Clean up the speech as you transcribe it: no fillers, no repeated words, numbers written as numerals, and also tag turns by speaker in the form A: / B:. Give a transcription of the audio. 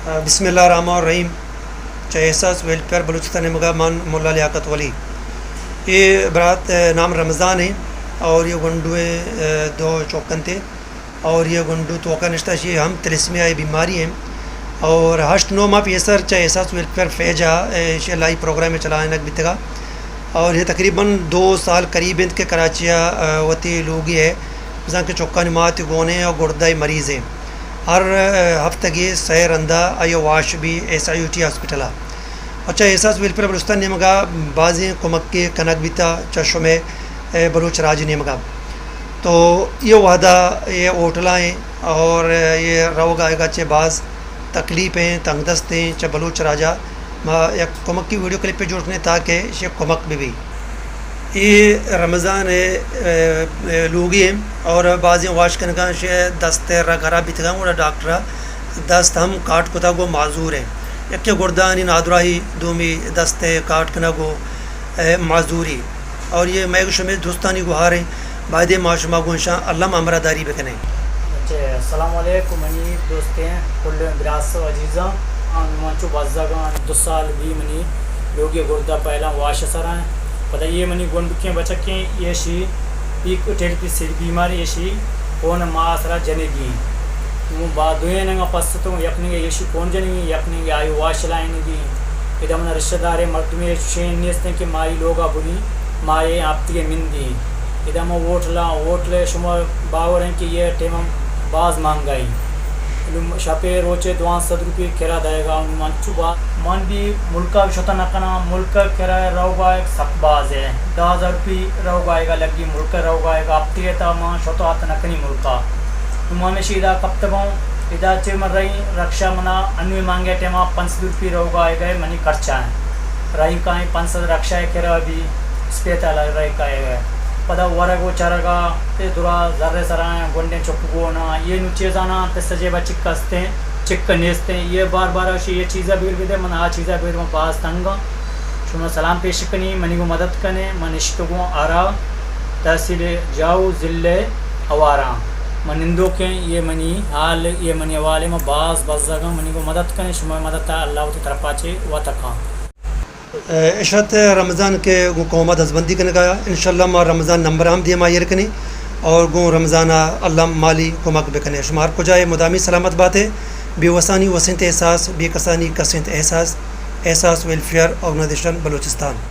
A: بسم اللہ الرحمن الرحیم. احساس ویلفیئر بلوچستان مقامان مولا لیاقت ولی. یہ برات نام رمضان ہے اور یہ گنڈوے دو چوکن تھے اور یہ گنڈو توقع نشتہ یہ ہم تلسمیائی بیماری ہیں اور 8-9 ماہ پیسر احساس ویلفیئر فیجا لائی پروگرام میں چلانے لگ بھی اور یہ تقریباً 2 سال قریب ان کے کراچیا وتی لوگی ہے جہاں کے چوکا نمات گونے اور گردائی مریض ہیں. ہر ہفتگی سیر اندہ آئیو واش بھی SIUT ہاسپٹل اچھا احساس ویلفیئر بلوچستان نیمگا بعضی کمک کے کنک بیتا چشم بلوچ راج نیمگا تو یہ وعدہ یہ ہوٹلا ہیں اور یہ رو گائے گا چے بعض تکلیف ہیں تنگ دست ہیں چے بلوچ راجا ایک کمک کی ویڈیو کلپ پہ جوڑنے تاکہ یہ کمک بھی یہ رمضان لوگی ہیں اور بعضی واش کرنے کا دست گھرا بھی تھا وہ ڈاکٹر دست ہم کاٹ کو تھا وہ معذور ہیں یک گردانی نادراہی دومی دست کاٹ کنا گو معذوری اور یہ میگش میں دوستانی گوہار ہیں بعد معاشمہ گونشاں اللہ امرہ داری بکنے.
B: السلام علیکم منی دوستیں کل براس و عزیزاں منچو بازگان 2 سال بھی منی لوگی گردہ پہلا واش سرائیں پتہ یہ منی گنڈ کے بچکیں یہ شی پیک ٹیل کی سر بیماری یہ شی کون ماں سرا جنے گی وہ بعد دوئے نگا پس تو یقنی یہ شی کون جنے گی یقنی گی آئی واش لائیں گی ادھا من رشتہ دارے مردمی شین نیستیں کہ مائی لوگا بنی مائی آپ تیگے من دی ادھا من ووٹ لے شما باور ہیں کہ یہ ٹیم باز مانگائی شاپے روچے 200 روپے کرا دائے گا منچو با من بھی ملکہ بھی شتا نکنا ملکہ کرایہ رو گائے سک باز ہے 10,000 روپے رو گائے گا لگی ملکہ رو گائے گا اب تیئے تا ماں شتا آتا نکنی ملکہ میں شیدہ کب تک ہوں ادھا چے من رہی رکشہ منا انوی مانگے ٹیمہ 500 روپے رو گائے گئے منی کرچا ہیں رہی کہیں 500 رکشہ کرا بھی سپیتا رہی کہے گئے پدا ورگو چرگا تے درا ذرے سرائیں گنڈیں چپگونا یہ نو چیزانا تے سجے با چکستے چک نیستے یہ بار بار اوشی یہ چیزہ بیر بھی دے من آ چیزہ بیر میں باز تنگا شما سلام پیش کنی منی کو مدد کنے من اشتگو آرا تحصیل جاؤ ضلع اوارا من اندو کے یہ منی حال یہ منی والے میں باز بزگا منی کو مدد کنے شما مدد تا اللہ تی طرف آچے و تکا.
A: اشرت رمضان کے قومت حزبندی کرنے کا انشاءاللہ ما رمضان نمبر ہم دیے ماہر کنی اور گو رمضان اللہ مالی کمک بکنے شمار کو جائے مدامی سلامت بات ہے بے وسانی وسنت احساس بے کسانی کسنت احساس ویلفیئر آرگنائزیشن بلوچستان.